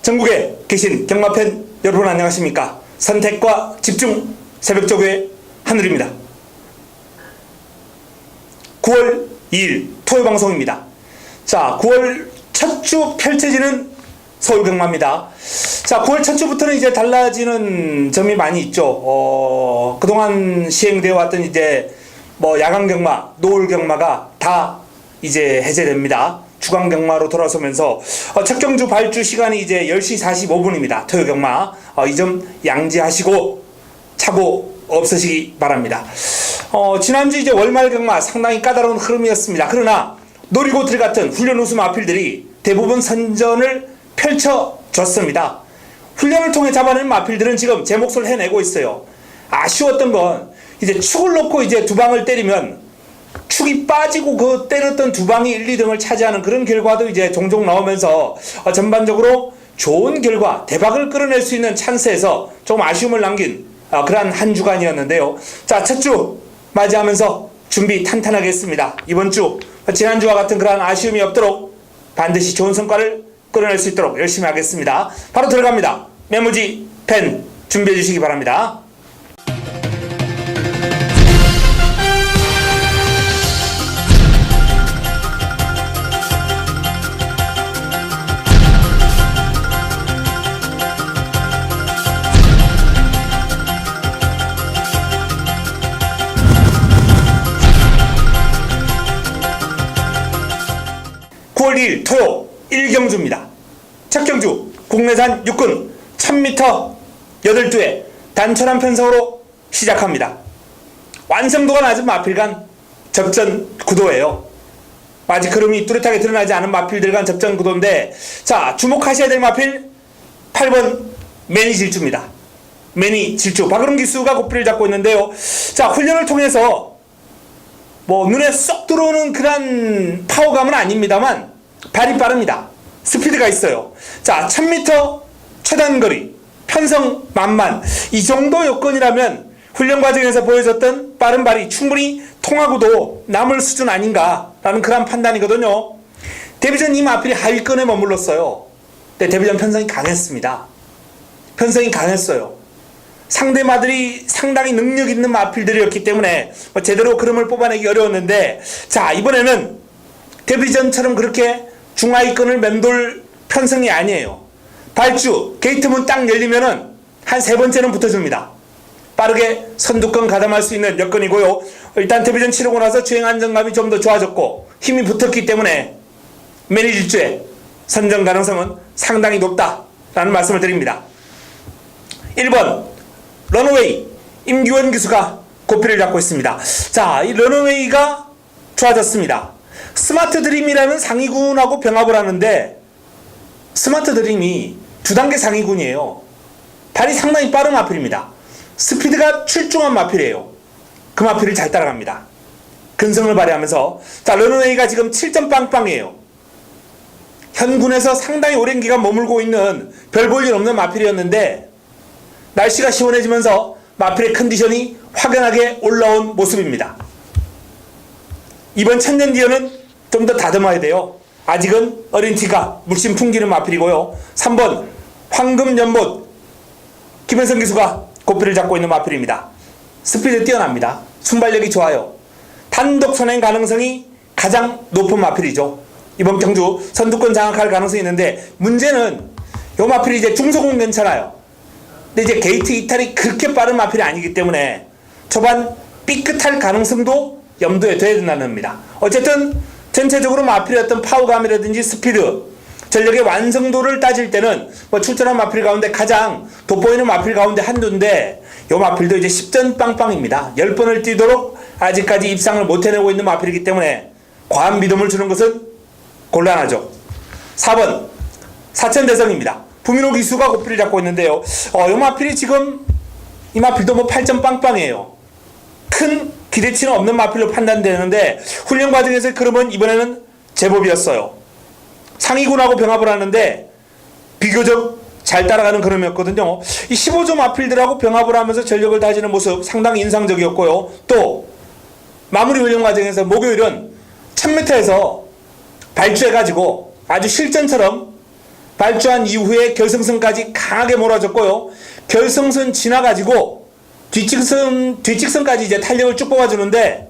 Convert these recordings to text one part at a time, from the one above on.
전국에 계신 경마팬 여러분 안녕하십니까? 선택과 집중 새벽조교의 한울입니다. 9월 2일 토요방송입니다. 자, 9월 첫 주 펼쳐지는 서울경마입니다. 자, 9월 첫 주부터는 이제 달라지는 점이 많이 있죠. 그동안 시행되어 왔던 이제 야간경마, 노을경마가 다 이제 해제됩니다. 주간경마로 돌아서면서 첫 경주 발주 시간이 이제 10시 45분입니다. 토요경마. 이 점 양지하시고 착오 없으시기 바랍니다. 지난주 이제 월말경마 상당히 까다로운 흐름이었습니다. 그러나 노리고틀 같은 훈련 우수 마필들이 대부분 선전을 펼쳐줬습니다. 훈련을 통해 잡아낸 마필들은 지금 제 몫을 해내고 있어요. 아쉬웠던 건 이제 축을 놓고 이제 두 방을 때리면 축이 빠지고 그 때렸던 두 방이 1, 2등을 차지하는 그런 결과도 이제 종종 나오면서 전반적으로 좋은 결과, 대박을 끌어낼 수 있는 찬스에서 조금 아쉬움을 남긴 그러한 한 주간이었는데요. 자, 첫 주 맞이하면서 준비 탄탄하게 했습니다. 이번 주 지난주와 같은 그러한 아쉬움이 없도록 반드시 좋은 성과를 끌어낼 수 있도록 열심히 하겠습니다. 바로 들어갑니다. 메모지, 펜 준비해 주시기 바랍니다. 토요 1경주입니다. 첫 경주 국내산 육군 1000m 8두에 단촐한 편성으로 시작합니다. 완성도가 낮은 마필간 접전 구도예요. 아직 흐름이 뚜렷하게 드러나지 않은 마필들 간 접전 구도인데, 자, 주목하셔야 될 마필 8번 매니 질주입니다. 매니 질주 박은웅 기수가 고삐를 잡고 있는데요. 자, 훈련을 통해서 눈에 쏙 들어오는 그런 파워감은 아닙니다만 발이 빠릅니다. 스피드가 있어요. 자, 1000m 최단거리, 편성 만만, 이 정도 여건이라면 훈련 과정에서 보여줬던 빠른 발이 충분히 통하고도 남을 수준 아닌가라는 그런 판단이거든요. 데뷔전 이 마필이 하위권에 머물렀어요. 근데 데뷔전 편성이 강했습니다. 편성이 강했어요. 상대마들이 상당히 능력 있는 마필들이었기 때문에 제대로 그림을 뽑아내기 어려웠는데, 자, 이번에는 데뷔전처럼 그렇게 중하위권을 맴돌 편성이 아니에요. 발주, 게이트 문 딱 열리면은 한 세 번째는 붙어줍니다. 빠르게 선두권 가담할 수 있는 여건이고요. 일단 데뷔전 치르고 나서 주행 안정감이 좀 더 좋아졌고 힘이 붙었기 때문에 매니 질주의 선정 가능성은 상당히 높다라는 말씀을 드립니다. 1번 런어웨이 임규원 기수가 고삐를 잡고 있습니다. 자, 이 런어웨이가 좋아졌습니다. 스마트 드림이라는 상위군하고 병합을 하는데 스마트 드림이 두 단계 상위군이에요. 발이 상당히 빠른 마필입니다. 스피드가 출중한 마필이에요. 그 마필을 잘 따라갑니다. 근성을 발휘하면서, 자, 런어웨이가 지금 7점 빵빵이에요. 현군에서 상당히 오랜 기간 머물고 있는 별 볼 일 없는 마필이었는데 날씨가 시원해지면서 마필의 컨디션이 확연하게 올라온 모습입니다. 이번 천년디어는 좀 더 다듬어야 돼요. 아직은 어린 티가 물씬 풍기는 마필이고요. 3번 황금연못 김현성 기수가 고삐를 잡고 있는 마필입니다. 스피드 뛰어납니다. 순발력이 좋아요. 단독 선행 가능성이 가장 높은 마필이죠. 이번 경주 선두권 장악할 가능성이 있는데, 문제는 이 마필이 이제 중소공 괜찮아요. 근데 이제 게이트 이탈이 그렇게 빠른 마필이 아니기 때문에 초반 삐끗할 가능성도 염두에 둬야 된다는 겁니다. 어쨌든 전체적으로 마필의 어떤 파워감이라든지 스피드, 전력의 완성도를 따질 때는 출전한 마필 가운데 가장 돋보이는 마필 가운데 한두인데, 이 마필도 이제 10전 빵빵입니다. 10번을 뛰도록 아직까지 입상을 못 해내고 있는 마필이기 때문에 과한 믿음을 주는 것은 곤란하죠. 4번 사천대성입니다. 부민호 기수가 고삐를 잡고 있는데요. 이 마필이 지금, 이 마필도 8점 빵빵이에요. 큰 기대치는 없는 마필로 판단되는데 훈련 과정에서의 흐름은 이번에는 제법이었어요. 상위군하고 병합을 하는데 비교적 잘 따라가는 흐름이었거든요. 이 15조 마필들하고 병합을 하면서 전력을 다지는 모습 상당히 인상적이었고요. 또 마무리 훈련 과정에서 목요일은 1000m에서 발주해가지고 아주 실전처럼 발주한 이후에 결승선까지 강하게 몰아줬고요. 결승선 지나가지고 뒤직선까지 이제 탄력을 쭉 뽑아주는데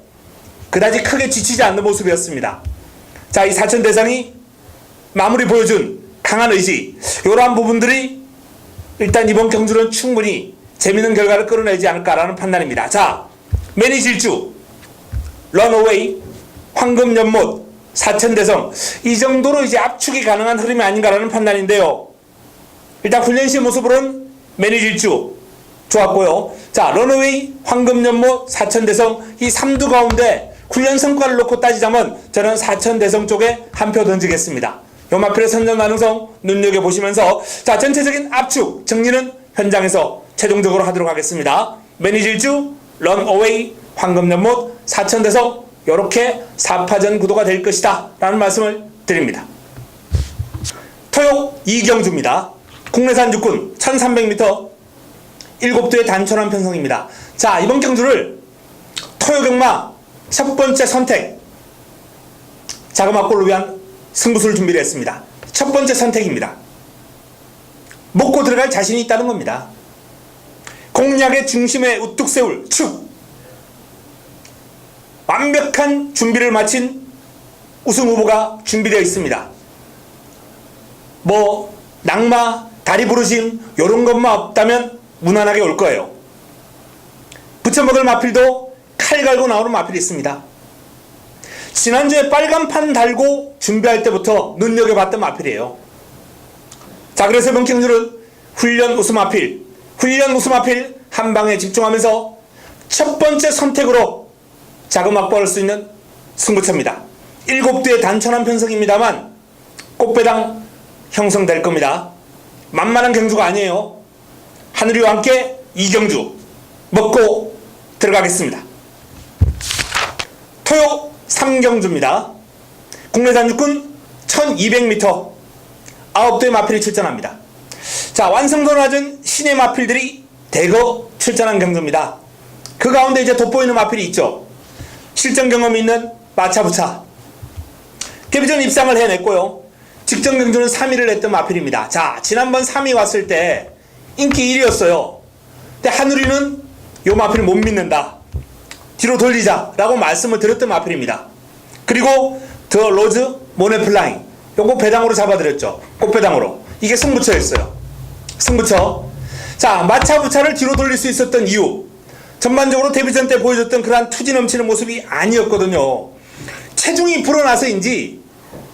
그다지 크게 지치지 않는 모습이었습니다. 자, 이 사천대성이 마무리 보여준 강한 의지, 이러한 부분들이 일단 이번 경주는 충분히 재밌는 결과를 끌어내지 않을까라는 판단입니다. 자, 매니질주, 런어웨이, 황금연못, 사천대성, 이 정도로 이제 압축이 가능한 흐름이 아닌가라는 판단인데요. 일단 훈련시 모습으로는 매니질주 좋았고요. 자, 런어웨이, 황금연못, 사천대성, 이 3두 가운데 훈련 성과를 놓고 따지자면 저는 사천대성 쪽에 한 표 던지겠습니다. 요마필의 선전 가능성 눈여겨보시면서, 자, 전체적인 압축 정리는 현장에서 최종적으로 하도록 하겠습니다. 매니질주, 런어웨이, 황금연못, 사천대성, 요렇게 4파전 구도가 될 것이다 라는 말씀을 드립니다. 토요 이경주입니다. 국내산 육군 1300m 7두의 단촐한 편성입니다. 자, 이번 경주를 토요경마 첫 번째 선택, 자그마골로 위한 승부수를 준비를 했습니다. 첫 번째 선택입니다. 먹고 들어갈 자신이 있다는 겁니다. 공략의 중심에 우뚝 세울 축, 완벽한 준비를 마친 우승 후보가 준비되어 있습니다. 뭐 낙마, 다리 부르심 요런 것만 없다면 무난하게 올 거예요. 붙여먹을 마필도 칼 갈고 나오는 마필이 있습니다. 지난주에 빨간판 달고 준비할 때부터 눈여겨봤던 마필이에요. 자, 그래서 이번 경주는 훈련 우승 마필 한 방에 집중하면서 첫 번째 선택으로 자금 확보할 수 있는 승부처입니다. 7두의 단촐한 편성입니다만 꽃배당 형성될 겁니다. 만만한 경주가 아니에요. 하늘이와 함께 이경주 먹고 들어가겠습니다. 토요 3경주입니다. 국내산 육군 1200m 9두의 마필이 출전합니다. 자, 완성도 낮은 신의 마필들이 대거 출전한 경주입니다. 그 가운데 이제 돋보이는 마필이 있죠. 실전 경험이 있는 마차부차. 데뷔전 입상을 해냈고요. 직전 경주는 3위를 했던 마필입니다. 자, 지난번 3위 왔을 때 인기 1위였어요. 근데 하누리는 요 마필을 못 믿는다, 뒤로 돌리자 라고 말씀을 드렸던 마필입니다. 그리고 더 로즈 모네플라잉, 요거 배당으로 잡아드렸죠. 꽃배당으로. 이게 승부처였어요. 승부처. 자, 마차부차를 뒤로 돌릴 수 있었던 이유, 전반적으로 데뷔전 때 보여줬던 그러한 투지 넘치는 모습이 아니었거든요. 체중이 불어나서인지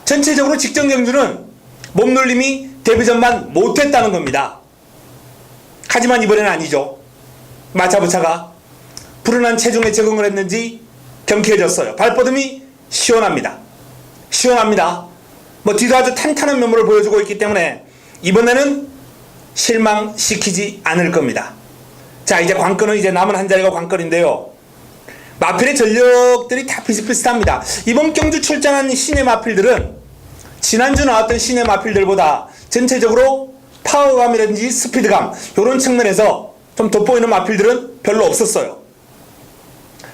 전체적으로 직전 경주는 몸놀림이 데뷔전만 못했다는 겁니다. 하지만 이번에는 아니죠. 마차부차가 불어난 체중에 적응을 했는지 경쾌해졌어요. 발뻗음이 시원합니다. 시원합니다. 뭐 뒤도 아주 탄탄한 면모를 보여주고 있기 때문에 이번에는 실망시키지 않을 겁니다. 자, 이제 관건은 이제 남은 한 자리가 관건인데요. 마필의 전력들이 다 비슷비슷합니다. 이번 경주 출전한 신의 마필들은 지난주 나왔던 신의 마필들보다 전체적으로 파워감이라든지 스피드감, 이런 측면에서 좀 돋보이는 마필들은 별로 없었어요.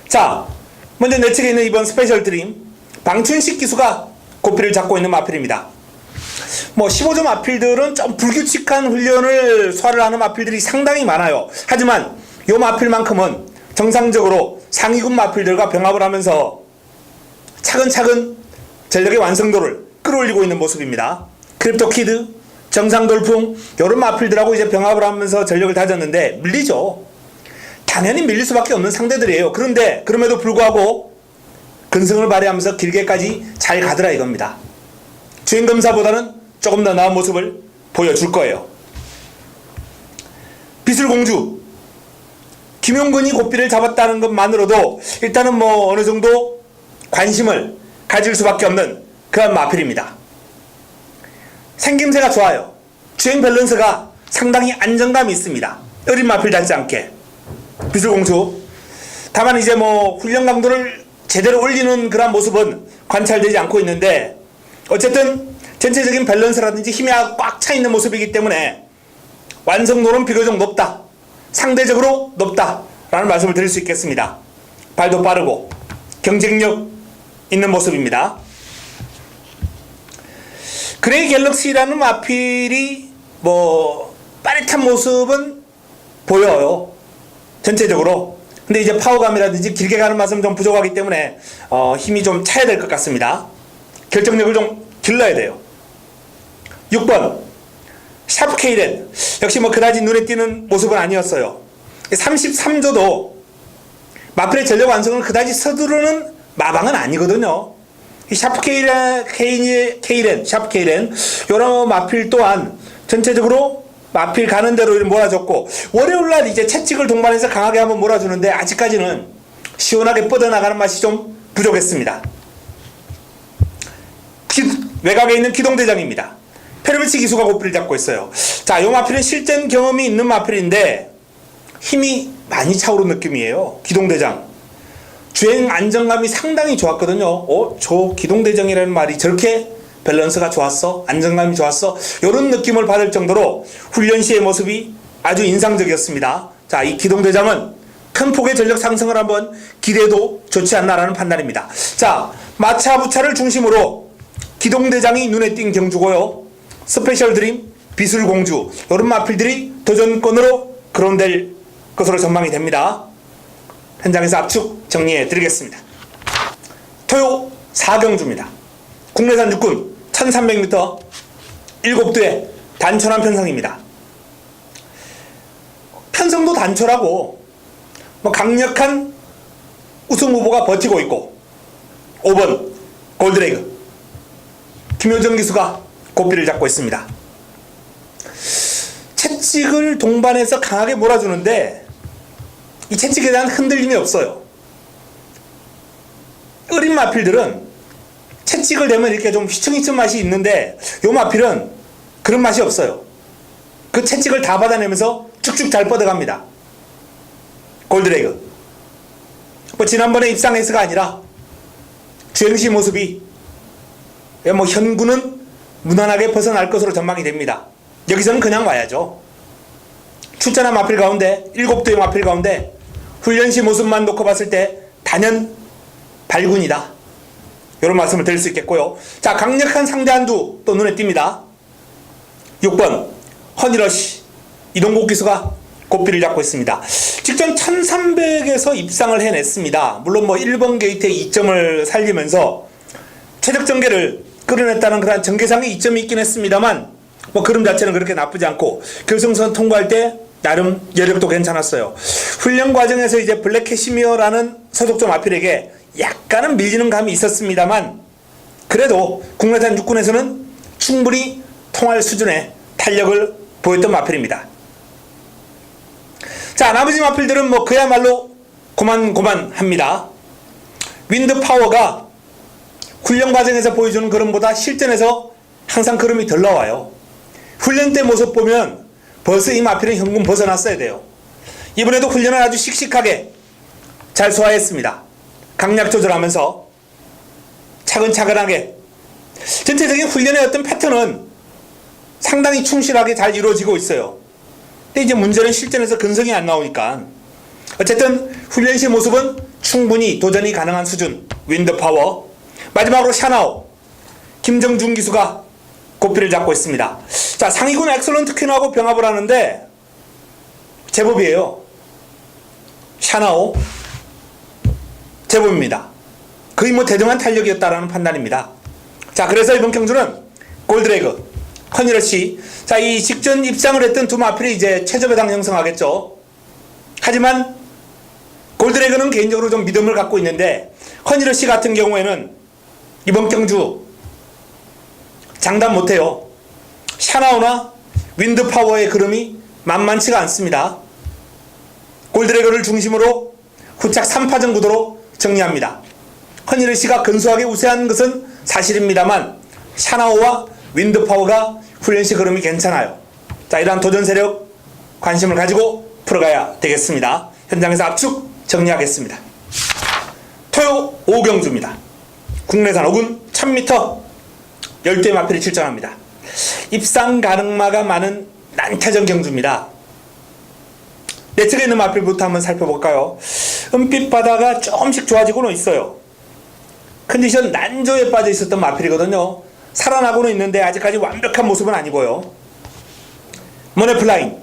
자, 먼저 내 측에 있는 이번 스페셜 드림 방춘식 기수가 고삐를 잡고 있는 마필입니다. 뭐 15점 마필들은 좀 불규칙한 훈련을 소화를 하는 마필들이 상당히 많아요. 하지만 요 마필만큼은 정상적으로 상위군 마필들과 병합을 하면서 차근차근 전력의 완성도를 끌어올리고 있는 모습입니다. 크립토키드, 정상돌풍 요런 마필들하고 이제 병합을 하면서 전력을 다졌는데 밀리죠. 당연히 밀릴 수밖에 없는 상대들이에요. 그런데 그럼에도 불구하고 근성을 발휘하면서 길게까지 잘 가더라 이겁니다. 주행검사보다는 조금 더 나은 모습을 보여줄 거예요. 비술공주 김용근이 고삐를 잡았다는 것만으로도 일단은 뭐 어느 정도 관심을 가질 수밖에 없는 그런 마필입니다. 생김새가 좋아요. 주행 밸런스가 상당히 안정감이 있습니다. 어린 마필 닮지 않게. 비술공주. 다만 이제 뭐 훈련 강도를 제대로 올리는 그런 모습은 관찰되지 않고 있는데 어쨌든 전체적인 밸런스라든지 힘이 꽉 차 있는 모습이기 때문에 완성도는 비교적 높다, 상대적으로 높다 라는 말씀을 드릴 수 있겠습니다. 발도 빠르고 경쟁력 있는 모습입니다. 그레이 갤럭시라는 마필이 뭐 빠릿한 모습은 보여요. 전체적으로. 근데 이제 파워감이라든지 길게 가는 맛은 좀 부족하기 때문에 힘이 좀 차야 될 것 같습니다. 결정력을 좀 길러야 돼요. 6번 샤프 K렌. 역시 뭐 그다지 눈에 띄는 모습은 아니었어요. 33조도 마필의 전력 완성을 그다지 서두르는 마방은 아니거든요. 이 샤프 K렌, 샤프 K렌 요런 마필 또한 전체적으로 마필 가는 대로 몰아줬고, 월요일날 이제 채찍을 동반해서 강하게 한번 몰아주는데 아직까지는 시원하게 뻗어나가는 맛이 좀 부족했습니다. 외곽에 있는 기동대장입니다. 페르미치 기수가 고삐를 잡고 있어요. 자, 이 마필은 실전 경험이 있는 마필인데 힘이 많이 차오른 느낌이에요. 기동대장. 주행 안정감이 상당히 좋았거든요. 저 기동대장이라는 말이 저렇게 밸런스가 좋았어? 안정감이 좋았어? 이런 느낌을 받을 정도로 훈련 시의 모습이 아주 인상적이었습니다. 자, 이 기동대장은 큰 폭의 전력 상승을 한번 기대해도 좋지 않나라는 판단입니다. 자, 마차부차를 중심으로 기동대장이 눈에 띈 경주고요. 스페셜 드림, 비술공주 이런 마필들이 도전권으로 거론될 것으로 전망이 됩니다. 현장에서 압축 정리해 드리겠습니다. 토요 4경주입니다. 국내산 육군 1300m 7대 단촐한 편성입니다. 편성도 단촐하고 뭐 강력한 우승 후보가 버티고 있고, 5번 골드레이그 김효정 기수가 고삐를 잡고 있습니다. 채찍을 동반해서 강하게 몰아주는데 이 채찍에 대한 흔들림이 없어요. 어린 마필들은 채찍을 대면 이렇게 좀 휘청휘청 맛이 있는데 요 마필은 그런 맛이 없어요. 그 채찍을 다 받아내면서 쭉쭉 잘 뻗어갑니다. 골드레이그. 뭐 지난번에 입상에서가 아니라 주행시 모습이 뭐 현구는 무난하게 벗어날 것으로 전망이 됩니다. 여기서는 그냥 와야죠. 출전한 마필 가운데 7대의 마필 가운데 훈련시 모습만 놓고 봤을 때 단연 발군이다. 이런 말씀을 드릴 수 있겠고요. 자, 강력한 상대 한두 또 눈에 띕니다. 6번 허니러시 이동국 기수가 고삐를 잡고 있습니다. 직전 1300에서 입상을 해냈습니다. 물론 뭐 1번 게이트의 2점을 살리면서 최적 전개를 끌어냈다는 그런 전개상의 이점이 있긴 했습니다만 뭐 그림 자체는 그렇게 나쁘지 않고 결승선 통과할 때 나름 여력도 괜찮았어요. 훈련 과정에서 이제 블랙 캐시미어라는 소속점 마필에게 약간은 밀리는 감이 있었습니다만 그래도 국내산 육군에서는 충분히 통할 수준의 탄력을 보였던 마필입니다. 자, 나머지 마필들은 뭐 그야말로 고만고만합니다. 윈드 파워가 훈련 과정에서 보여주는 걸음보다 실전에서 항상 걸음이 덜 나와요. 훈련 때 모습 보면 벌써 이 마필은 현금 벗어났어야 돼요. 이번에도 훈련을 아주 씩씩하게 잘 소화했습니다. 강약 조절하면서 차근차근하게 전체적인 훈련의 어떤 패턴은 상당히 충실하게 잘 이루어지고 있어요. 근데 이제 문제는 실전에서 근성이 안 나오니까 어쨌든 훈련 시 모습은 충분히 도전이 가능한 수준. 윈드 파워. 마지막으로 샤나오 김정준 기수가 고삐를 잡고 있습니다. 자, 상위군 엑설런트 퀸하고 병합을 하는데 제법이에요. 샤나오 제법입니다. 거의 뭐 대등한 탄력이었다라는 판단입니다. 자, 그래서 이번 경주는 골드레이그 허니러시. 자, 이 직전 입상을 했던 두 마필이 이제 최저배당 형성하겠죠. 하지만 골드레이그는 개인적으로 좀 믿음을 갖고 있는데 허니러시 같은 경우에는 이번 경주 장담 못해요. 샤나오나 윈드파워의 그름이 만만치가 않습니다. 골드레이그를 중심으로 후착 3파전 구도로 정리합니다. 허니러시가 근소하게 우세한 것은 사실입니다만 샤나오와 윈드파워가 훈련시 그름이 괜찮아요. 자, 이러한 도전 세력 관심을 가지고 풀어가야 되겠습니다. 현장에서 압축 정리하겠습니다. 토요 5경주입니다. 국내산 5군 1000m 12의 마필이 출전합니다. 입상 가능마가 많은 난타전 경주입니다. 내측에 있는 마필부터 한번 살펴볼까요? 은빛 바다가 조금씩 좋아지고는 있어요. 컨디션 난조에 빠져 있었던 마필이거든요. 살아나고는 있는데 아직까지 완벽한 모습은 아니고요. 모네플라잉.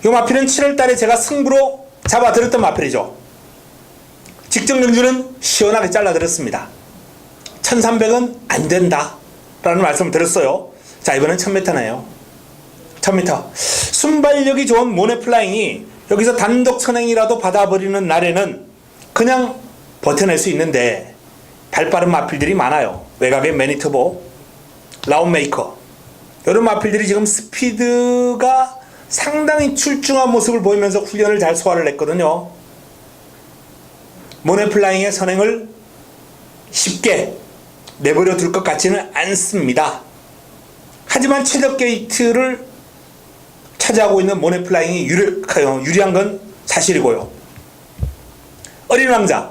이 마필은 7월달에 제가 승부로 잡아들었던 마필이죠. 직전 경주는 시원하게 잘라들었습니다. 1300은 안 된다 라는 말씀을 드렸어요. 자, 이번엔 1000m네요. 1000m. 순발력이 좋은 모네플라잉이 여기서 단독 선행이라도 받아버리는 날에는 그냥 버텨낼 수 있는데 발빠른 마필들이 많아요. 외곽의 매니터보, 라운메이커, 이런 마필들이 지금 스피드가 상당히 출중한 모습을 보이면서 훈련을 잘 소화를 했거든요. 모네플라잉의 선행을 쉽게 내버려 둘 것 같지는 않습니다. 하지만 최적 게이트를 차지하고 있는 모네플라잉이 유리한 건 사실이고요. 어린 왕자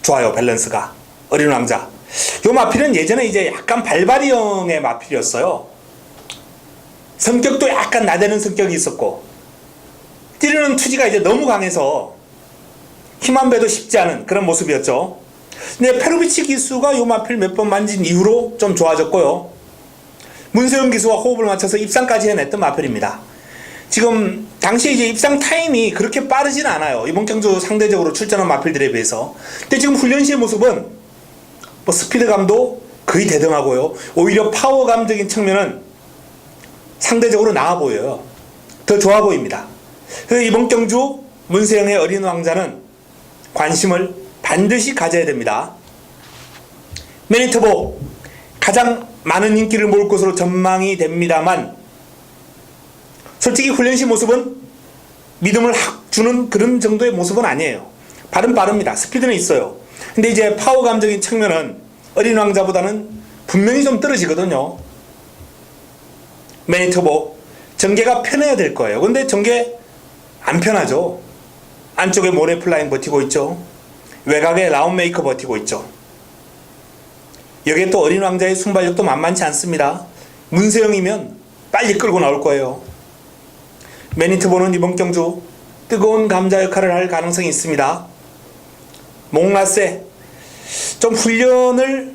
좋아요. 밸런스가 어린 왕자. 요 마필은 예전에 이제 약간 발바리형의 마필이었어요. 성격도 약간 나대는 성격이 있었고 뛰려는 투지가 이제 너무 강해서 힘한 배도 쉽지 않은 그런 모습이었죠. 근데 페로비치 기수가 요 마필 몇 번 만진 이후로 좀 좋아졌고요. 문세영 기수와 호흡을 맞춰서 입상까지 해냈던 마필입니다. 지금 당시 이제 입상 타임이 그렇게 빠르진 않아요. 이번 경주 상대적으로 출전한 마필들에 비해서. 근데 지금 훈련 시의 모습은 뭐 스피드감도 거의 대등하고요. 오히려 파워감적인 측면은 상대적으로 나아 보여요. 더 좋아 보입니다. 그래서 이번 경주 문세영의 어린 왕자는 관심을 반드시 가져야 됩니다. 매니터보 가장 많은 인기를 모을 것으로 전망이 됩니다만 솔직히 훈련시 모습은 믿음을 확 주는 그런 정도의 모습은 아니에요. 발은 빠릅니다. 스피드는 있어요. 근데 이제 파워감적인 측면은 어린 왕자보다는 분명히 좀 떨어지거든요. 매니터보 전개가 편해야 될 거예요. 근데 전개 안 편하죠. 안쪽에 모네플라잉 버티고 있죠. 외곽에 라운메이커 버티고 있죠. 여기에 또 어린 왕자의 순발력도 만만치 않습니다. 문세영이면 빨리 끌고 나올 거예요. 매니터보는 이번 경주 뜨거운 감자 역할을 할 가능성이 있습니다. 몽라세 좀 훈련을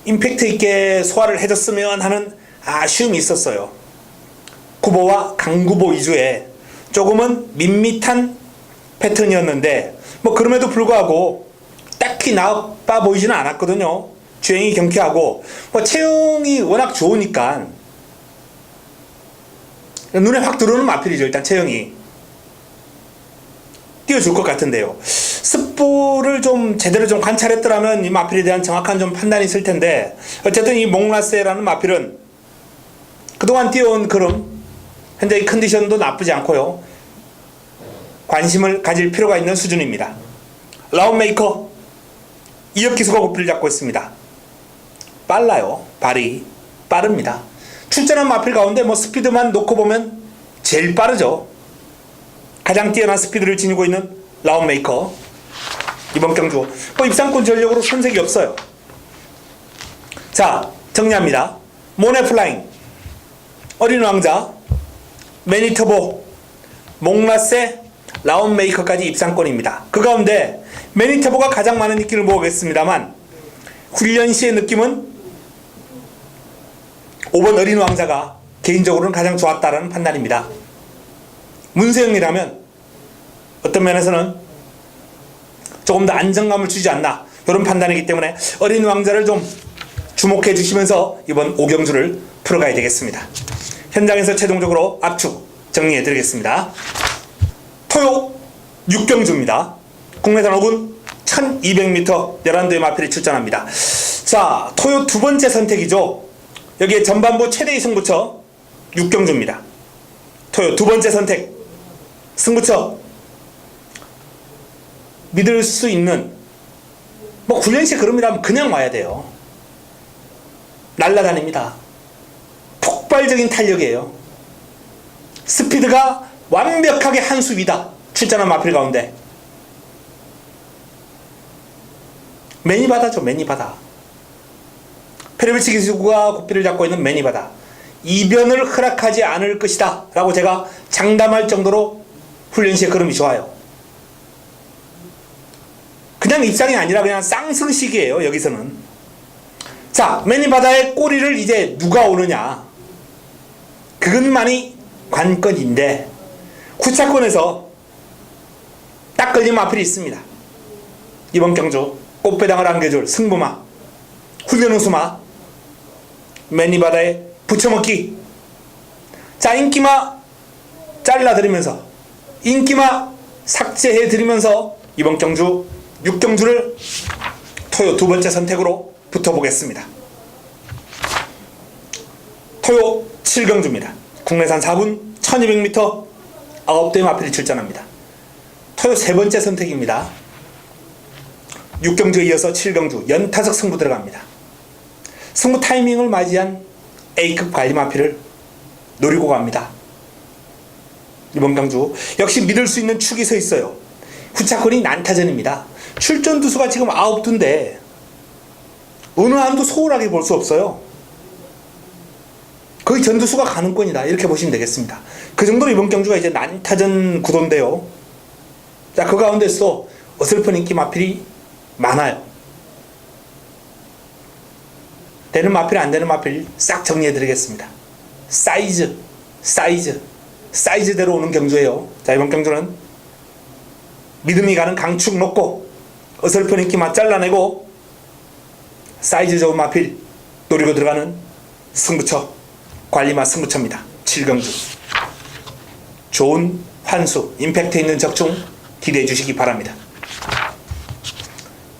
임팩트 있게 소화를 해줬으면 하는 아쉬움이 있었어요. 구보와 강구보 위주의 조금은 밋밋한 패턴이었는데 뭐 그럼에도 불구하고 딱히 나빠 보이지는 않았거든요. 주행이 경쾌하고 뭐 체형이 워낙 좋으니까 눈에 확 들어오는 마필이죠. 일단 체형이 띄워줄 것 같은데요. 습부를 좀 제대로 좀 관찰했더라면 이 마필에 대한 정확한 좀 판단이 있을 텐데 어쨌든 이 몽라세라는 마필은 그동안 뛰어온 걸음 현재 이 컨디션도 나쁘지 않고요. 관심을 가질 필요가 있는 수준입니다. 라운메이커 이혁기수가 고삐를 잡고 있습니다. 빨라요. 발이 빠릅니다. 출전한 마필 가운데 뭐 스피드만 놓고 보면 제일 빠르죠. 가장 뛰어난 스피드를 지니고 있는 라운메이커. 이번 경주 뭐 입상권 전력으로 손색이 없어요. 자, 정리합니다. 모네플라잉, 어린 왕자, 매니터보, 몽라세, 라운메이커까지 입상권입니다. 그 가운데 매니터보가 가장 많은 인기를 모으겠습니다만 훈련 시의 느낌은 5번 어린 왕자가 개인적으로는 가장 좋았다라는 판단입니다. 문세영이라면 어떤 면에서는 조금 더 안정감을 주지 않나 이런 판단이기 때문에 어린 왕자를 좀 주목해 주시면서 이번 5경주를 풀어가야 되겠습니다. 현장에서 최종적으로 압축 정리해 드리겠습니다. 토요 6경주입니다. 국내산 5군 1200m 11도의 마필이 출전합니다. 자, 토요 두 번째 선택이죠. 여기에 전반부 최대의 승부처 6경주입니다. 토요 두 번째 선택 승부처 믿을 수 있는 뭐 훈련시 걸음이라면 그냥 와야 돼요. 날라다닙니다. 폭발적인 탄력이에요. 스피드가 완벽하게 한 수 위다. 출전한 마필 가운데 매니바다죠. 매니바다. 페르비치 기수가 고삐를 잡고 있는 매니바다. 이변을 허락하지 않을 것이다 라고 제가 장담할 정도로 훈련시의 걸음이 좋아요. 그냥 입상이 아니라 그냥 쌍승식이에요. 여기서는. 자, 자, 매니바다의 꼬리를 이제 누가 오느냐, 그것만이 관건인데 후차권에서 딱 걸린 마필이 있습니다. 이번 경주 꽃배당을 안겨줄 승부마, 훈련 우수마, 매니바다의 붙여먹기. 자, 인기마 잘라드리면서, 인기마 삭제해드리면서 이번 경주 6경주를 토요 두 번째 선택으로 붙어보겠습니다. 토요 7경주입니다. 국내산 4분 1200m 9대의 마필이 출전합니다. 토요 세 번째 선택입니다. 6경주에 이어서 7경주 연타석 승부 들어갑니다. 승부 타이밍을 맞이한 A급 관리 마필을 노리고 갑니다. 이번 경주 역시 믿을 수 있는 축이 서 있어요. 후차권이 난타전입니다. 출전 두수가 지금 9두인데 어느 한도 소홀하게 볼 수 없어요. 거의 전두수가 가능권이다, 이렇게 보시면 되겠습니다. 그 정도로 이번 경주가 이제 난타전 구도인데요. 자, 그 가운데서 어설픈 인기 마필이 많아요. 되는 마필, 안 되는 마필 싹 정리해 드리겠습니다. 사이즈대로 오는 경주예요. 자, 이번 경주는 믿음이 가는 강축 놓고 어설픈 인기만 잘라내고 사이즈 좋은 마필 노리고 들어가는 승부처, 관리마 승부처입니다. 7경주 좋은 환수, 임팩트 있는 적중 기대해 주시기 바랍니다.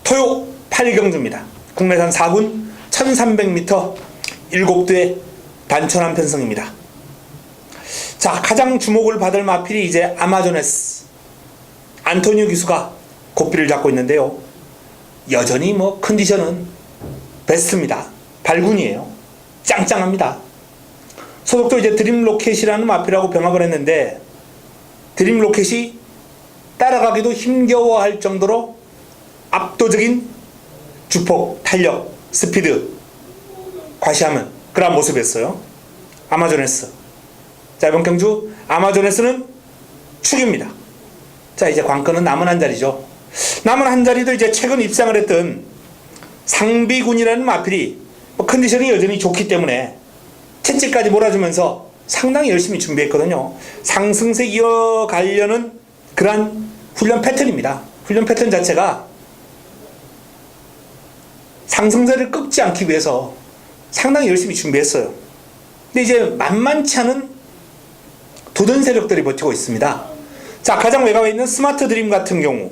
토요 8경주입니다. 국내산 4군 1300m 7대 단천한 편성입니다. 자, 가장 주목을 받을 마필이 이제 아마조네스 안토니오 기수가 고삐를 잡고 있는데요. 여전히 뭐 컨디션은 베스트입니다. 발군이에요. 짱짱합니다. 소속도 이제 드림로켓이라는 마필하고 병합을 했는데 드림로켓이 따라가기도 힘겨워할 정도로 압도적인 주폭, 탄력, 스피드, 과시하면 그런 모습이었어요. 아마조네스. 자, 이번 경주 아마조네스는 축입니다. 자, 이제 관건은 남은 한 자리죠. 남은 한 자리도 이제 최근 입상을 했던 상비군이라는 마필이 컨디션이 여전히 좋기 때문에 채찍까지 몰아주면서 상당히 열심히 준비했거든요. 상승세 이어가려는 그러한 훈련 패턴입니다. 훈련 패턴 자체가 상승세를 꺾지 않기 위해서 상당히 열심히 준비했어요. 근데 이제 만만치 않은 도전 세력들이 버티고 있습니다. 자, 가장 외곽에 있는 스마트 드림 같은 경우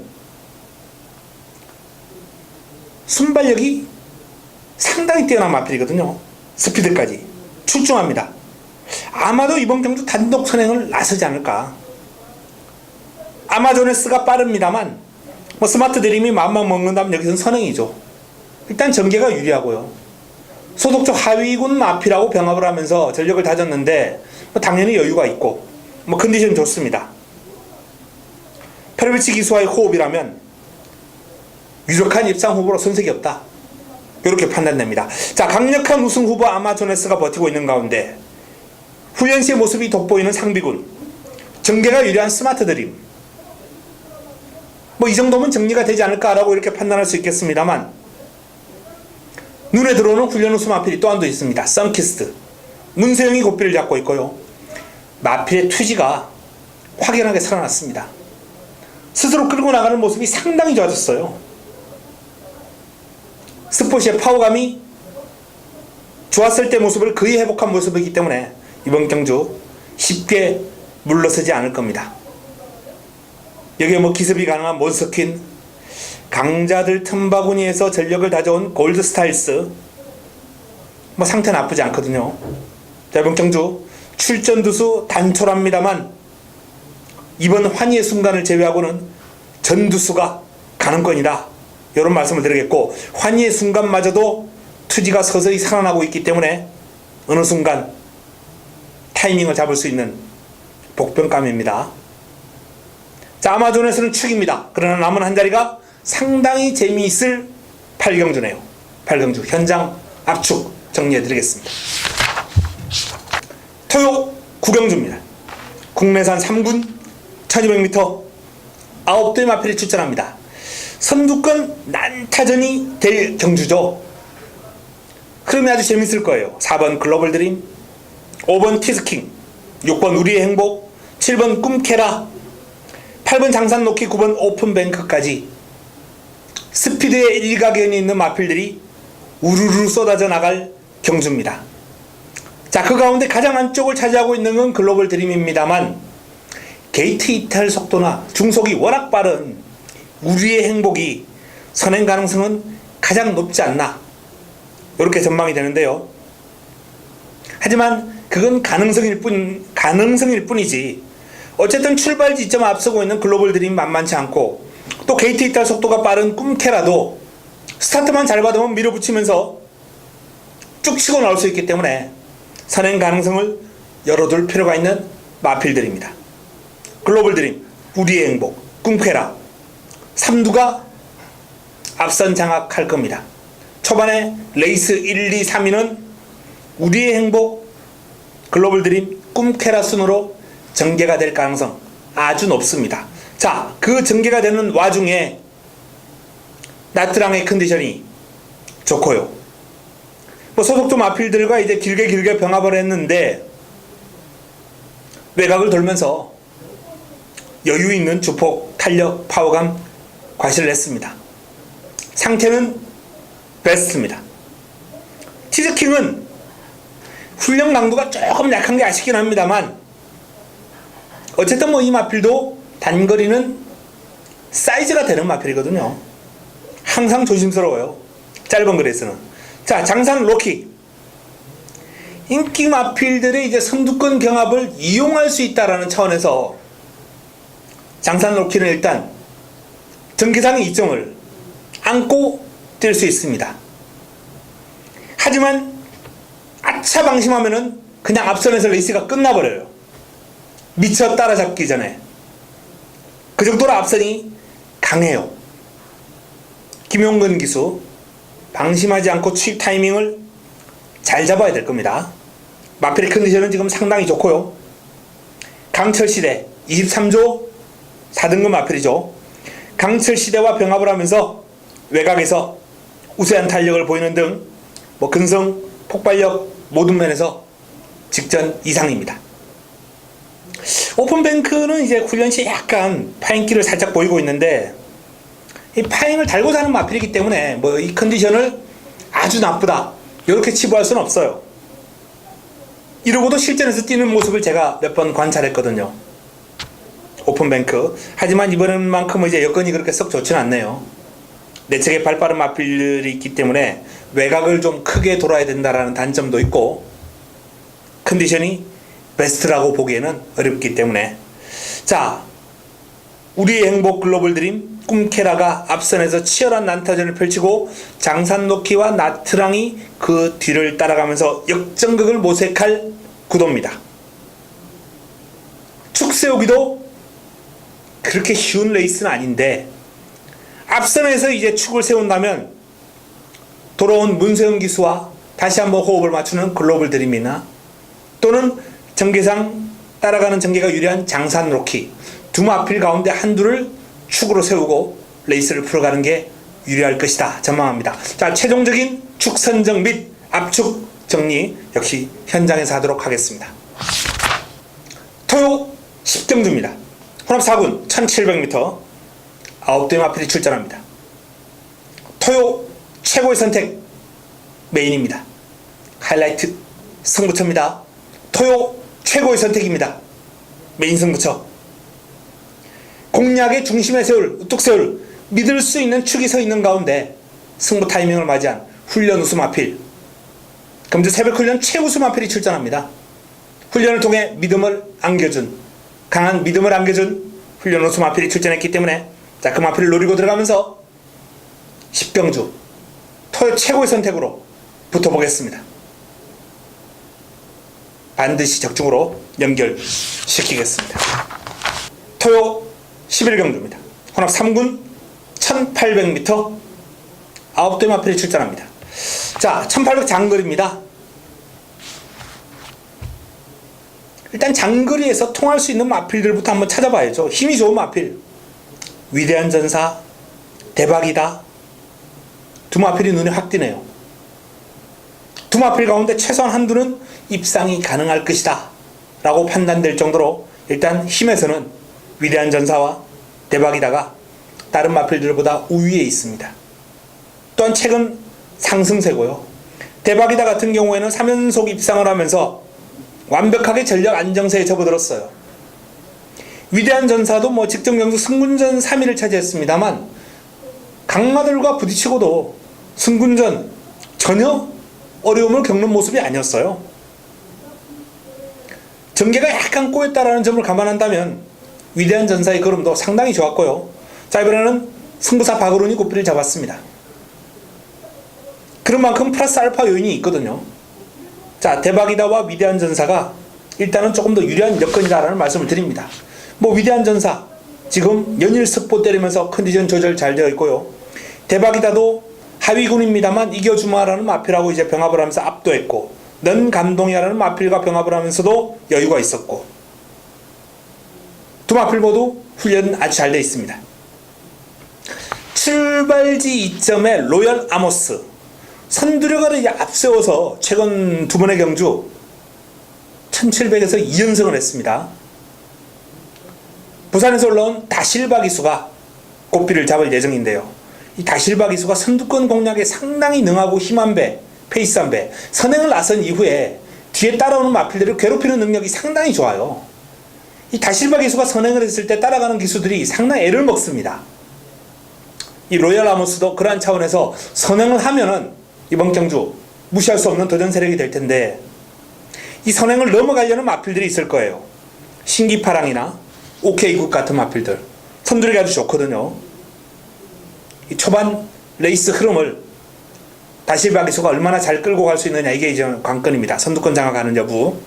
순발력이 상당히 뛰어난 마필이거든요. 스피드까지 출중합니다. 아마도 이번 경주 단독 선행을 나서지 않을까. 아마조네스가 빠릅니다만 뭐 스마트 드림이 마음만 먹는다면 여기서는 선행이죠. 일단 전개가 유리하고요. 소속적 하위군 마필하고 병합을 하면서 전력을 다졌는데 뭐 당연히 여유가 있고 뭐 컨디션 좋습니다. 페르비치 기수와의 호흡이라면 유력한 입상 후보로 손색이 없다, 이렇게 판단됩니다. 자, 강력한 우승 후보 아마조네스가 버티고 있는 가운데 훈련시의 모습이 돋보이는 상비군, 전개가 유리한 스마트 드림, 뭐 이 정도면 정리가 되지 않을까라고 이렇게 판단할 수 있겠습니다만 눈에 들어오는 훈련 우수 마필이 또 한 도 있습니다. 썬키스트 문세영이 고삐를 잡고 있고요. 마필의 투지가 확연하게 살아났습니다. 스스로 끌고 나가는 모습이 상당히 좋아졌어요. 스포츠의 파워감이 좋았을 때 모습을 거의 회복한 모습이기 때문에 이번 경주 쉽게 물러서지 않을 겁니다. 여기에 뭐 기습이 가능한 몬스터퀸, 강자들 틈바구니에서 전력을 다져온 골드스타일스, 뭐 상태 나쁘지 않거든요. 자, 이번 경주 출전 두수 단촐합니다만 이번 환희의 순간을 제외하고는 전두수가 가능권이다, 이런 말씀을 드리겠고, 환희의 순간마저도 투지가 서서히 살아나고 있기 때문에 어느 순간 타이밍을 잡을 수 있는 복병감입니다. 자, 아마존에서는 축입니다. 그러나 남은 한 자리가 상당히 재미있을 8경주네요. 8경주 현장 압축 정리해드리겠습니다. 토요 9경주입니다. 국내산 3군 1200m 9대 마필이 출전합니다. 선두권 난타전이 될 경주죠. 흐름이 아주 재밌을 거예요. 4번 글로벌 드림, 5번 티스킹, 6번 우리의 행복, 7번 꿈캐라, 8번 장산 놓기, 9번 오픈뱅크까지 스피드의 일가견이 있는 마필들이 우르르 쏟아져 나갈 경주입니다. 자, 그 가운데 가장 안쪽을 차지하고 있는 건 글로벌 드림입니다만 게이트 이탈 속도나 중속이 워낙 빠른 우리의 행복이 선행 가능성은 가장 높지 않나, 이렇게 전망이 되는데요. 하지만 그건 가능성일 뿐이지 어쨌든 출발 지점 앞서고 있는 글로벌 드림이 만만치 않고, 또 게이트 이탈 속도가 빠른 꿈캐라도 스타트만 잘 받으면 밀어붙이면서 쭉 치고 나올 수 있기 때문에 선행 가능성을 열어둘 필요가 있는 마필들입니다. 글로벌 드림, 우리의 행복, 꿈캐라, 3두가 앞선 장악할 겁니다. 초반에 레이스 1, 2, 3위는 우리의 행복, 글로벌 드림, 꿈캐라 순으로 전개가 될 가능성 아주 높습니다. 자, 그 전개가 되는 와중에 나트랑의 컨디션이 좋고요. 뭐 소속조 마필들과 이제 길게 병합을 했는데 외곽을 돌면서 여유 있는 주폭, 탄력, 파워감 과시를 했습니다. 상태는 베스트입니다. 티즈킹은 훈련 강도가 조금 약한 게 아쉽긴 합니다만 어쨌든 뭐 이 마필도 단거리는 사이즈가 되는 마필이거든요. 항상 조심스러워요. 짧은 거리에서는. 자, 장산 로키. 인기 마필들의 이제 선두권 경합을 이용할 수 있다라는 차원에서 장산 로키는 일단 전기상의 이점을 안고 뛸 수 있습니다. 하지만 아차 방심하면은 그냥 앞선에서 레이스가 끝나버려요. 미처 따라잡기 전에. 그 정도로 앞선이 강해요. 김용근 기수 방심하지 않고 추입 타이밍을 잘 잡아야 될 겁니다. 마필의 컨디션은 지금 상당히 좋고요. 강철시대 23조 4등급 마필이죠. 강철시대와 병합을 하면서 외곽에서 우세한 탄력을 보이는 등 뭐 근성, 폭발력 모든 면에서 직전 이상입니다. 오픈뱅크는 이제 훈련 시 약간 파행기를 살짝 보이고 있는데 이 파행을 달고 사는 마필이기 때문에 뭐 이 컨디션을 아주 나쁘다 이렇게 치부할 수는 없어요. 이러고도 실전에서 뛰는 모습을 제가 몇 번 관찰했거든요. 오픈뱅크. 하지만 이번만큼은 이제 여건이 그렇게 썩 좋지는 않네요. 내측에 발빠른 마필들이 있기 때문에 외곽을 좀 크게 돌아야 된다라는 단점도 있고 컨디션이 베스트라고 보기에는 어렵기 때문에, 자, 우리의 행복 글로벌 드림 꿈캐라가 앞선에서 치열한 난타전을 펼치고 장산노키와 나트랑이 그 뒤를 따라가면서 역전극을 모색할 구도입니다. 축 세우기도 그렇게 쉬운 레이스는 아닌데 앞선에서 이제 축을 세운다면 돌아온 문세영 기수와 다시 한번 호흡을 맞추는 글로벌 드림이나 또는 전개상 따라가는 전개가 유리한 장산 로키 두 마필 가운데 한두를 축으로 세우고 레이스를 풀어가는 게 유리할 것이다 전망합니다. 자, 최종적인 축 선정 및 압축 정리 역시 현장에서 하도록 하겠습니다. 토요 10경주입니다. 혼합 4군 1700m 9대의 마필이 출전합니다. 토요 최고의 선택 메인입니다. 하이라이트 승부처입니다. 토요 최고의 선택입니다. 메인 승부처. 공략의 중심에 우뚝 세울 믿을 수 있는 축이 서 있는 가운데 승부 타이밍을 맞이한 훈련 우수 마필, 금주 새벽 훈련 최우수 마필이 출전합니다. 훈련을 통해 믿음을 안겨준, 강한 믿음을 안겨준 훈련 우수 마필이 출전했기 때문에 자, 그 마필을 노리고 들어가면서 10경주 토요 최고의 선택으로 붙어보겠습니다. 반드시 적중으로 연결시키겠습니다. 토요 11경주입니다. 혼합 3군 1800m 9대 마필이 출전합니다. 자, 1800 장거리입니다. 일단 장거리에서 통할 수 있는 마필들부터 한번 찾아봐야죠. 힘이 좋은 마필. 위대한 전사, 대박이다. 두 마필이 눈에 확 띄네요. 두 마필 가운데 최소한 한두는 입상이 가능할 것이다 라고 판단될 정도로 일단 힘에서는 위대한 전사와 대박이다가 다른 마필들보다 우위에 있습니다. 또한 최근 상승세고요. 대박이다 같은 경우에는 3연속 입상을 하면서 완벽하게 전력 안정세에 접어들었어요. 위대한 전사도 뭐 직전 경주 승군전 3위를 차지했습니다만 강마들과 부딪히고도 승군전 전혀 어려움을 겪는 모습이 아니었어요. 전개가 약간 꼬였다라는 점을 감안한다면 위대한 전사의 걸음도 상당히 좋았고요. 자, 이번에는 승부사 박으론이 고삐를 잡았습니다. 그런 만큼 플러스 알파 요인이 있거든요. 자, 대박이다와 위대한 전사가 일단은 조금 더 유리한 여건이다라는 말씀을 드립니다. 뭐 위대한 전사 지금 연일 습보 때리면서 컨디션 조절 잘 되어 있고요. 대박이다도 하위군입니다만 이겨주마라는 마필하고 이제 병합을 하면서 압도했고, 넌 감동이라는 마필과 병합을 하면서도 여유가 있었고, 두 마필 모두 훈련은 아주 잘 되어 있습니다. 출발지 2점의 로열 아모스 선두력을 앞세워서 최근 두 번의 경주 1700에서 2연승을 했습니다. 부산에서 올라온 다실바 기수가 고삐를 잡을 예정인데요. 이 다실바 기수가 선두권 공략에 상당히 능하고 힘한 배, 페이스한 배, 선행을 나선 이후에 뒤에 따라오는 마필들을 괴롭히는 능력이 상당히 좋아요. 이 다실바 기수가 선행을 했을 때 따라가는 기수들이 상당히 애를 먹습니다. 이 로열 아모스도 그러한 차원에서 선행을 하면은 이번 경주 무시할 수 없는 도전 세력이 될 텐데, 이 선행을 넘어가려는 마필들이 있을 거예요. 신기파랑이나 오케이굿 같은 마필들 선두력이 아주 좋거든요. 이 초반 레이스 흐름을 다실바 기수가 얼마나 잘 끌고 갈 수 있느냐, 이게 이제 관건입니다. 선두권 장악하는 여부.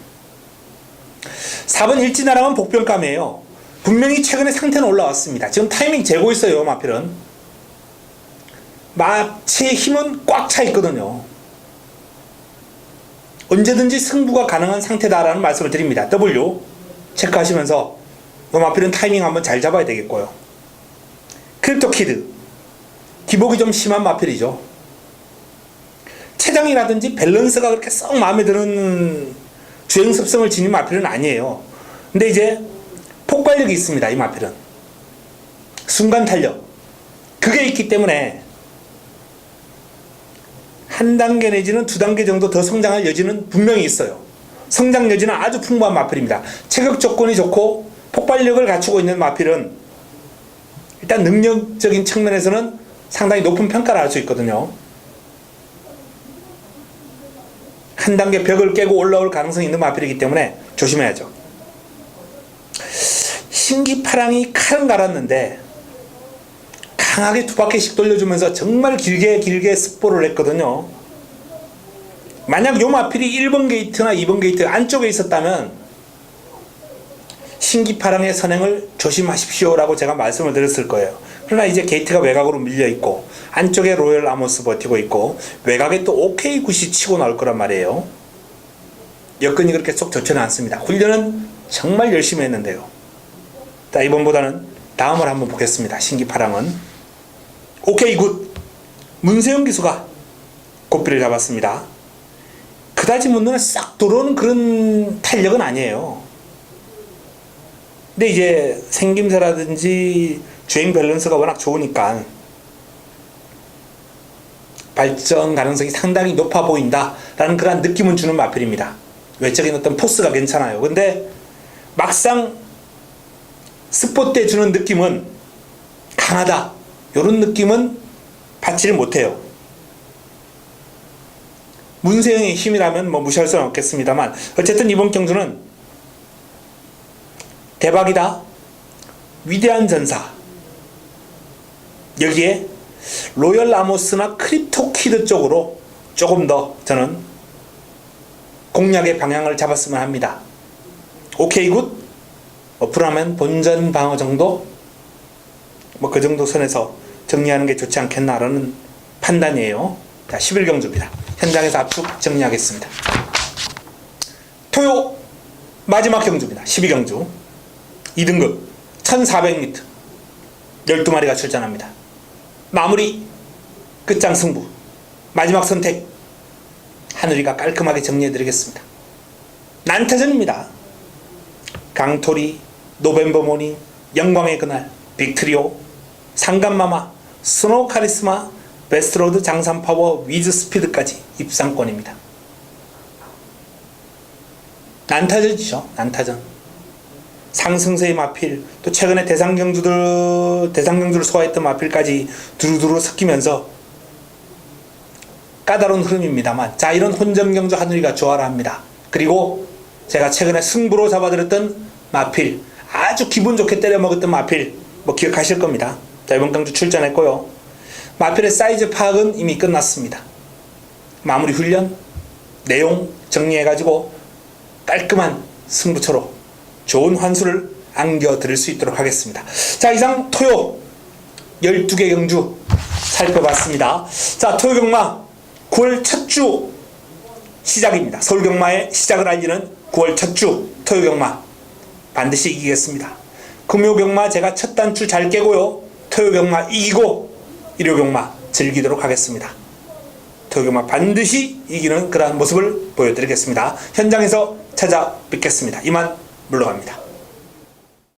4번 일진아랑은 복병감이에요. 분명히 최근에 상태는 올라왔습니다. 지금 타이밍 재고 있어요. 마필은 마체의 힘은 꽉 차 있거든요. 언제든지 승부가 가능한 상태다라는 말씀을 드립니다. W 체크하시면서 이 마필은 타이밍 한번 잘 잡아야 되겠고요. 크립토키드 기복이 좀 심한 마필이죠. 체장이라든지 밸런스가 그렇게 썩 마음에 드는 주행 습성을 지닌 마필은 아니에요. 근데 이제 폭발력이 있습니다. 이 마필은 순간 탄력 그게 있기 때문에 한 단계 내지는 두 단계 정도 더 성장할 여지는 분명히 있어요. 성장 여지는 아주 풍부한 마필입니다. 체격 조건이 좋고 폭발력을 갖추고 있는 마필은 일단 능력적인 측면에서는 상당히 높은 평가를 할 수 있거든요. 한 단계 벽을 깨고 올라올 가능성이 있는 마필이기 때문에 조심해야죠. 신기파랑이 칼은 갈았는데 강하게 두 바퀴씩 돌려주면서 정말 길게 습보를 했거든요. 만약 요 마필이 1번 게이트나 2번 게이트 안쪽에 있었다면 신기파랑의 선행을 조심하십시오 라고 제가 말씀을 드렸을 거예요. 그러나 이제 게이트가 외곽으로 밀려있고 안쪽에 로열 아모스 버티고 있고 외곽에 또 오케이 굿이 치고 나올 거란 말이에요. 여건이 그렇게 쏙 좋지는 않습니다. 훈련은 정말 열심히 했는데요. 자, 이번보다는 다음을 한번 보겠습니다. 신기파랑은 오케이 굿 문세영 기수가 고삐를 잡았습니다. 그다지 못 눈에 싹 들어오는 그런 탄력은 아니에요. 근데 이제 생김새라든지 주행 밸런스가 워낙 좋으니까 발전 가능성이 상당히 높아 보인다라는 그런 느낌은 주는 마필입니다. 외적인 어떤 포스가 괜찮아요. 근데 막상 스포 때 주는 느낌은 강하다, 이런 느낌은 받지를 못해요. 문세영의 힘이라면 뭐 무시할 수는 없겠습니다만 어쨌든 이번 경주는 대박이다, 위대한 전사, 여기에 로열 아모스나 크립토키드 쪽으로 조금 더 저는 공략의 방향을 잡았으면 합니다. 오케이 굿 어플하면 본전 방어 정도, 뭐 그 정도 선에서 정리하는 게 좋지 않겠나라는 판단이에요. 자, 11경주입니다. 현장에서 압축 정리하겠습니다. 토요 마지막 경주입니다. 12경주 2등급 1400m 12마리가 출전합니다. 마무리 끝장 승부 마지막 선택 하늘이가 깔끔하게 정리해드리겠습니다. 난타전입니다. 강토리, 노벤버모닝, 영광의 그날, 빅트리오, 상간마마, 스노우 카리스마, 베스트로드 장산파워, 위즈 스피드까지 입상권입니다. 난타전이죠. 난타전. 상승세의 마필, 또 최근에 대상경주를 소화했던 마필까지 두루두루 섞이면서 까다로운 흐름입니다만, 자, 이런 혼전경주 하늘이가 좋아라 합니다. 그리고 제가 최근에 승부로 잡아드렸던 마필, 아주 기분 좋게 때려 먹었던 마필, 뭐 기억하실 겁니다. 자, 이번 경주 출전했고요. 마필의 사이즈 파악은 이미 끝났습니다. 마무리 훈련, 내용 정리해가지고 깔끔한 승부처로 좋은 환수를 안겨드릴 수 있도록 하겠습니다. 자, 이상 토요 12개 경주 살펴봤습니다. 자, 토요 경마 9월 첫 주 시작입니다. 서울 경마의 시작을 알리는 9월 첫 주 토요 경마 반드시 이기겠습니다. 금요 경마 제가 첫 단추 잘 깨고요. 토요 경마 이기고 일요 경마 즐기도록 하겠습니다. 토요 경마 반드시 이기는 그러한 모습을 보여드리겠습니다. 현장에서 찾아뵙겠습니다. 이만 물러갑니다.